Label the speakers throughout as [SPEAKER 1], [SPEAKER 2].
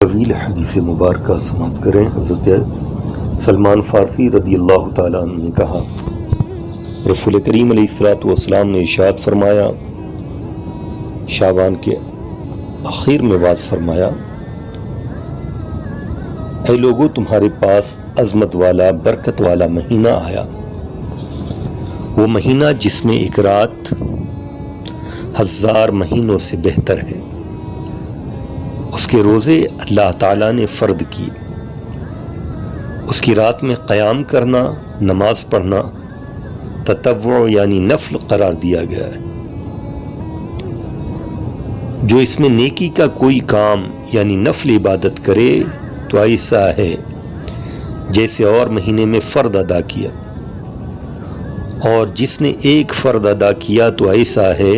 [SPEAKER 1] طویل حدیث مبارکہ سماعت کریں۔ حضرت سلمان فارسی رضی اللہ تعالیٰ عنہ نے کہا، رسول کریم علیہ الصلوۃ والسلام نے ارشاد فرمایا، شعبان کے آخر میں واضح فرمایا، اے لوگو تمہارے پاس عظمت والا برکت والا مہینہ آیا، وہ مہینہ جس میں ایک رات 1000 مہینوں سے بہتر ہے۔ اس کے روزے اللہ تعالیٰ نے فرض کی، اس کی رات میں قیام کرنا، نماز پڑھنا تطوع یعنی نفل قرار دیا گیا ہے۔ جو اس میں نیکی کا کوئی کام یعنی نفل عبادت کرے تو ایسا ہے جیسے اور مہینے میں فرض ادا کیا، اور جس نے ایک فرض ادا کیا تو ایسا ہے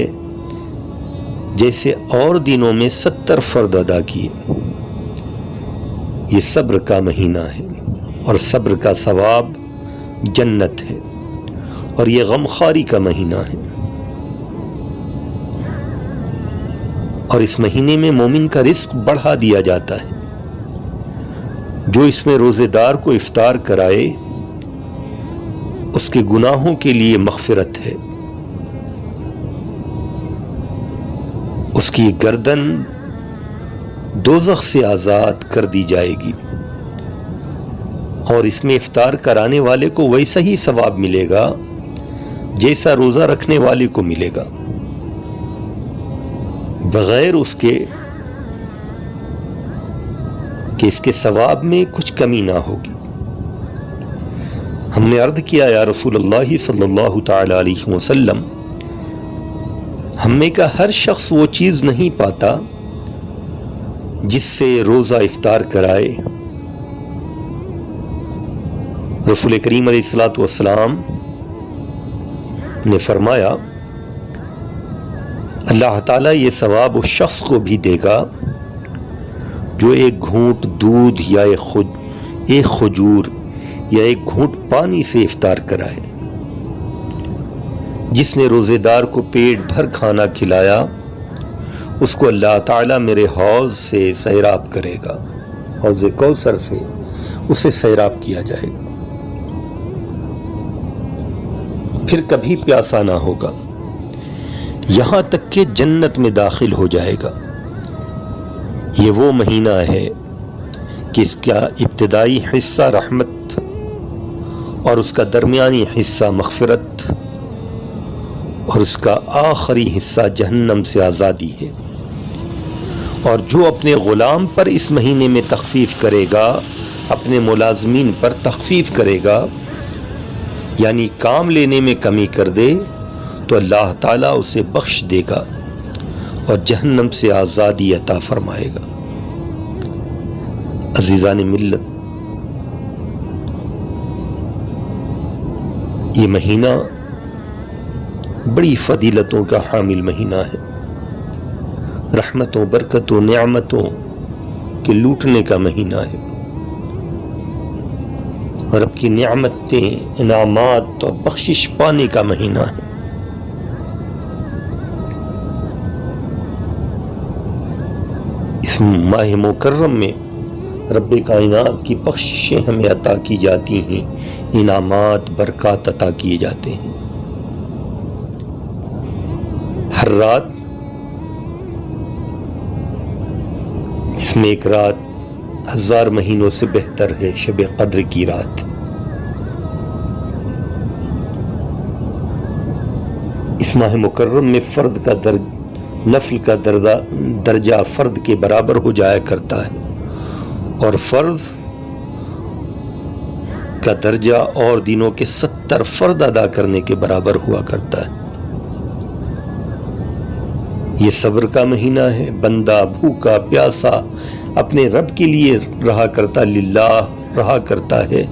[SPEAKER 1] جیسے اور دنوں میں 70 فرض ادا کیے۔ یہ صبر کا مہینہ ہے، اور صبر کا ثواب جنت ہے، اور یہ غمخواری کا مہینہ ہے۔ اور اس مہینے میں مومن کا رزق بڑھا دیا جاتا ہے۔ جو اس میں روزے دار کو افطار کرائے اس کے گناہوں کے لیے مغفرت ہے، اس کی گردن دوزخ سے آزاد کر دی جائے گی، اور اس میں افطار کرانے والے کو ویسا ہی ثواب ملے گا جیسا روزہ رکھنے والے کو ملے گا، بغیر اس کے کہ اس کے ثواب میں کچھ کمی نہ ہوگی۔ ہم نے عرض کیا، یا رسول اللہ صلی اللہ تعالی علیہ وسلم، ہم میں کا ہر شخص وہ چیز نہیں پاتا جس سے روزہ افطار کرائے۔ رسول کریم علیہ الصلوۃ والسلام نے فرمایا، اللہ تعالیٰ یہ ثواب اس شخص کو بھی دے گا جو ایک گھونٹ دودھ یا ایک کھجور یا ایک گھونٹ پانی سے افطار کرائے۔ جس نے روزے دار کو پیٹ بھر کھانا کھلایا اس کو اللہ تعالیٰ میرے حوض سے سیراب کرے گا، حوض کوثر سے اسے سیراب کیا جائے گا، پھر کبھی پیاسا نہ ہوگا، یہاں تک کہ جنت میں داخل ہو جائے گا۔ یہ وہ مہینہ ہے کہ اس کا ابتدائی حصہ رحمت اور اس کا درمیانی حصہ مغفرت اور اس کا آخری حصہ جہنم سے آزادی ہے۔ اور جو اپنے غلام پر اس مہینے میں تخفیف کرے گا، اپنے ملازمین پر تخفیف کرے گا، یعنی کام لینے میں کمی کر دے، تو اللہ تعالیٰ اسے بخش دے گا اور جہنم سے آزادی عطا فرمائے گا۔ عزیزان ملت، یہ مہینہ بڑی فضیلتوں کا حامل مہینہ ہے، رحمتوں، برکتوں، نعمتوں کے لوٹنے کا مہینہ ہے، رب کی نعمتیں، انعامات اور بخشش پانے کا مہینہ ہے۔ اس ماہ مکرم میں رب کائنات کی بخششیں ہمیں عطا کی جاتی ہیں، انعامات، برکات عطا کیے جاتے ہیں۔ ہر رات جس میں ایک رات 1000 مہینوں سے بہتر ہے، شب قدر کی رات۔ اس ماہ مکرم میں فرد کا نفل کا درجہ فرد کے برابر ہو جایا کرتا ہے، اور فرض کا درجہ اور دنوں کے 70 فرض ادا کرنے کے برابر ہوا کرتا ہے۔ یہ صبر کا مہینہ ہے، بندہ بھوکا پیاسا اپنے رب کے لیے رہا کرتا، للہ رہا کرتا ہے،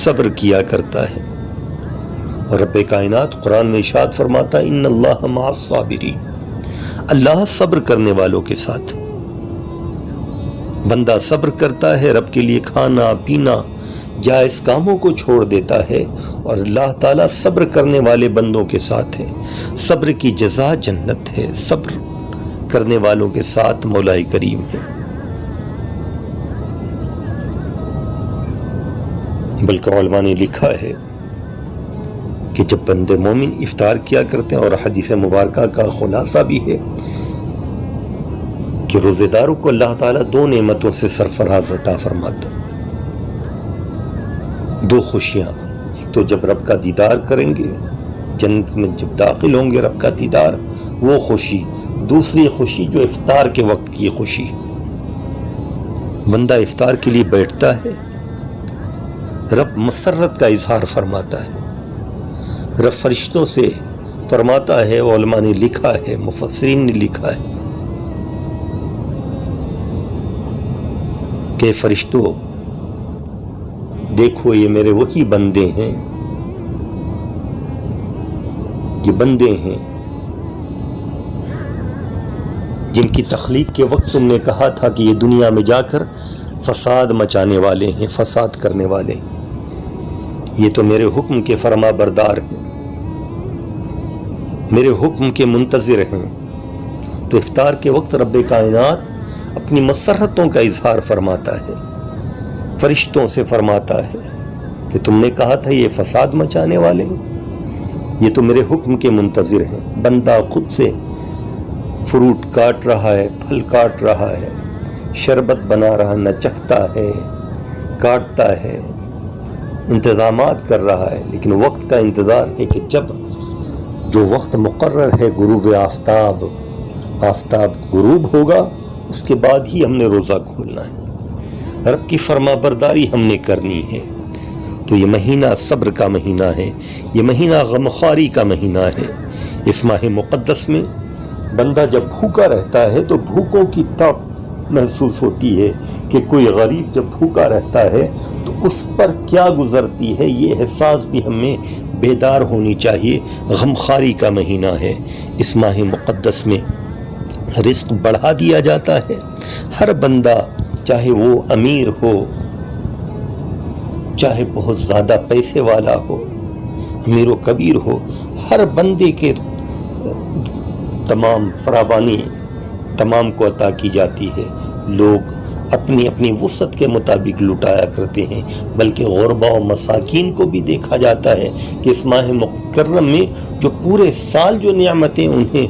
[SPEAKER 1] صبر کیا کرتا ہے۔ اور رب کائنات قرآن میں ارشاد فرماتا، ان اللہ مع الصابرین، اللہ صبر کرنے والوں کے ساتھ۔ بندہ صبر کرتا ہے، رب کے لیے کھانا پینا جائز کاموں کو چھوڑ دیتا ہے، اور اللہ تعالیٰ صبر کرنے والے بندوں کے ساتھ ہے۔ صبر کی جزا جنت ہے، صبر کرنے والوں کے ساتھ مولا کریم ہے۔ بلکہ علماء نے لکھا ہے کہ جب بندے مومن افطار کیا کرتے ہیں، اور حدیث مبارکہ کا خلاصہ بھی ہے کہ روزے داروں کو اللہ تعالیٰ 2 نعمتوں سے سرفراز عطا فرماتا، 2 خوشیاں، ایک تو جب رب کا دیدار کریں گے، جنت میں جب داخل ہوں گے رب کا دیدار، وہ خوشی، دوسری خوشی جو افطار کے وقت کی خوشی، بندہ افطار کے لیے بیٹھتا ہے، رب مسرت کا اظہار فرماتا ہے، رب فرشتوں سے فرماتا ہے، علماء نے لکھا ہے، مفسرین نے لکھا ہے کہ فرشتوں دیکھو یہ میرے وہی بندے ہیں، یہ بندے ہیں جن کی تخلیق کے وقت تم نے کہا تھا کہ یہ دنیا میں جا کر فساد مچانے والے ہیں، فساد کرنے والے ہیں، یہ تو میرے حکم کے فرما بردار ہیں، میرے حکم کے منتظر ہیں۔ تو افطار کے وقت رب کائنات اپنی مسرتوں کا اظہار فرماتا ہے، فرشتوں سے فرماتا ہے کہ تم نے کہا تھا یہ فساد مچانے والے ہیں، یہ تو میرے حکم کے منتظر ہیں۔ بندہ خود سے فروٹ کاٹ رہا ہے، پھل کاٹ رہا ہے، شربت بنا رہا ہے، نہ چکھتا ہے، کاٹتا ہے، انتظامات کر رہا ہے، لیکن وقت کا انتظار ہے کہ جب جو وقت مقرر ہے غروب آفتاب غروب ہوگا، اس کے بعد ہی ہم نے روزہ کھولنا ہے، رب کی فرما برداری ہم نے کرنی ہے۔ تو یہ مہینہ صبر کا مہینہ ہے، یہ مہینہ غمخواری کا مہینہ ہے۔ اس ماہ مقدس میں بندہ جب بھوکا رہتا ہے تو بھوکوں کی تڑپ محسوس ہوتی ہے کہ کوئی غریب جب بھوکا رہتا ہے تو اس پر کیا گزرتی ہے، یہ احساس بھی ہمیں بیدار ہونی چاہیے۔ غمخواری کا مہینہ ہے، اس ماہ مقدس میں رزق بڑھا دیا جاتا ہے۔ ہر بندہ چاہے وہ امیر ہو، چاہے بہت زیادہ پیسے والا ہو، امیر و کبیر ہو، ہر بندے کے تمام فراوانی تمام کو عطا کی جاتی ہے۔ لوگ اپنی اپنی وسعت کے مطابق لٹایا کرتے ہیں، بلکہ غربا و مساکین کو بھی دیکھا جاتا ہے کہ اس ماہ مکرم میں جو پورے سال جو نعمتیں انہیں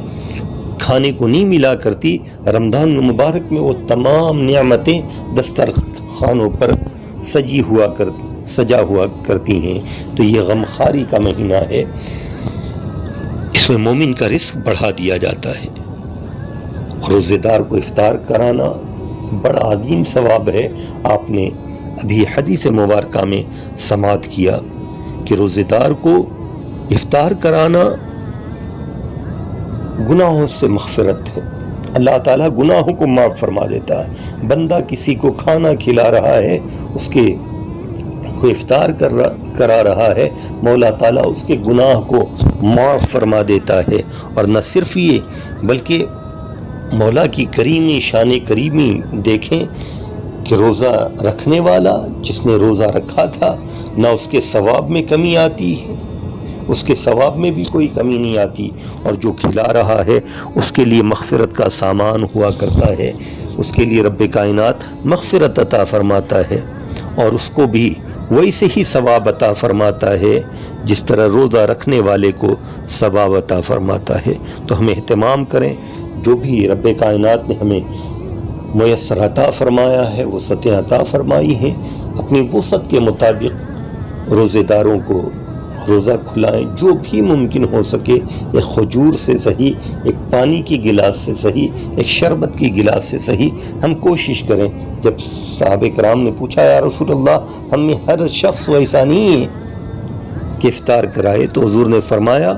[SPEAKER 1] کھانے کو نہیں ملا کرتی، رمضان مبارک میں وہ تمام نعمتیں دسترخوانوں پر سجا ہوا کرتی ہیں۔ تو یہ غمخواری کا مہینہ ہے، اس میں مومن کا رزق بڑھا دیا جاتا ہے۔ روزے دار کو افطار کرانا بڑا عظیم ثواب ہے۔ آپ نے ابھی حدیث مبارکہ میں سماعت کیا کہ روزے دار کو افطار کرانا گناہوں سے مغفرت ہے، اللہ تعالیٰ گناہوں کو معاف فرما دیتا ہے۔ بندہ کسی کو کھانا کھلا رہا ہے، اس کے کو افطار کرا رہا ہے، مولا تعالیٰ اس کے گناہ کو معاف فرما دیتا ہے۔ اور نہ صرف یہ بلکہ مولا کی کریمی شان کریمی دیکھیں کہ روزہ رکھنے والا جس نے روزہ رکھا تھا، نہ اس کے ثواب میں کمی آتی ہے، اس کے ثواب میں بھی کوئی کمی نہیں آتی، اور جو کھلا رہا ہے اس کے لیے مغفرت کا سامان ہوا کرتا ہے، اس کے لیے رب کائنات مغفرت عطا فرماتا ہے، اور اس کو بھی ویسے ہی ثواب عطا فرماتا ہے جس طرح روزہ رکھنے والے کو ثواب عطا فرماتا ہے۔ تو ہم اہتمام کریں، جو بھی رب کائنات نے ہمیں میسر عطا فرمایا ہے، وسعتیں عطا فرمائی ہیں، اپنی وسعت کے مطابق روزے داروں کو روزہ کھلائیں، جو بھی ممکن ہو سکے، ایک کھجور سے صحیح، ایک پانی کی گلاس سے صحیح، ایک شربت کی گلاس سے صحیح ہم کوشش کریں۔ جب صحابہ کرام نے پوچھا یا رسول اللہ، ہم میں ہر شخص ویسا نہیں ہے کہ افطار کرائے، تو حضور نے فرمایا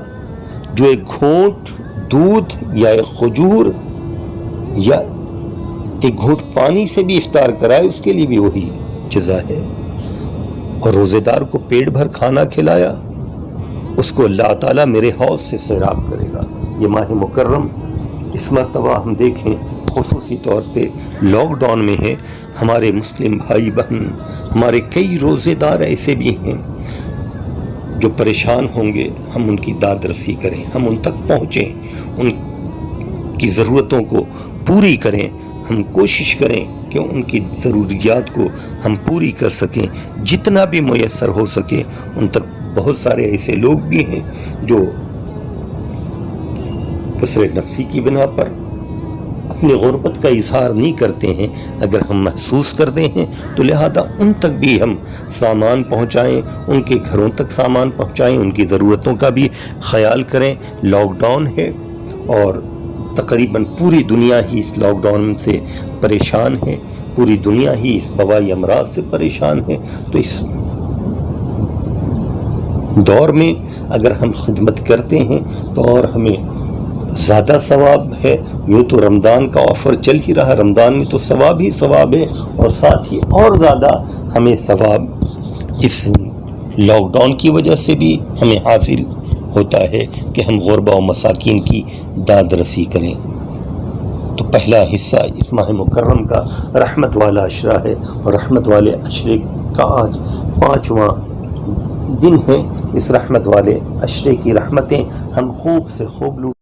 [SPEAKER 1] جو ایک گھونٹ دودھ یا ایک کھجور یا ایک گھونٹ پانی سے بھی افطار کرائے، اس کے لیے بھی وہی جزا ہے۔ اور روزے دار کو پیٹ بھر کھانا کھلایا، اس کو اللہ تعالیٰ میرے حوض سے سیراب کرے گا۔ یہ ماہ مکرم اس مرتبہ ہم دیکھیں خصوصی طور پہ لاک ڈاؤن میں ہے، ہمارے مسلم بھائی بہن، ہمارے کئی روزے دار ایسے بھی ہیں جو پریشان ہوں گے، ہم ان کی داد رسی کریں، ہم ان تک پہنچیں، ان کی ضرورتوں کو پوری کریں، ہم کوشش کریں کہ کہ ان کی ضروریات کو ہم پوری کر سکیں، جتنا بھی میسر ہو سکے ان تک. بہت سارے ایسے لوگ بھی ہیں جو کثرت نفسی کی بنا پر اپنی غربت کا اظہار نہیں کرتے ہیں. اگر ہم محسوس کرتے ہیں تو لہذا ان تک بھی ہم سامان پہنچائیں، ان کے گھروں تک سامان پہنچائیں، ان کی ضرورتوں کا بھی خیال کریں. لاک ڈاؤن ہے اور تقریباً پوری دنیا ہی اس لاک ڈاؤن سے پریشان ہے، پوری دنیا ہی اس وبائی امراض سے پریشان ہے. تو اس دور میں اگر ہم خدمت کرتے ہیں تو اور ہمیں زیادہ ثواب ہے. یوں تو رمضان کا آفر چل ہی رہا، رمضان میں تو ثواب ہی ثواب ہے، اور ساتھ ہی اور زیادہ ہمیں ثواب اس لاک ڈاؤن کی وجہ سے بھی ہمیں حاصل ہوتا ہے کہ ہم غربا و مساکین کی داد رسی کریں. تو پہلا حصہ اس ماہ مکرم کا رحمت والا عشرہ ہے، اور رحمت والے عشرے کا آج 5واں دن ہے. اس رحمت والے عشرے کی رحمتیں ہم خوب سے خوب لوٹ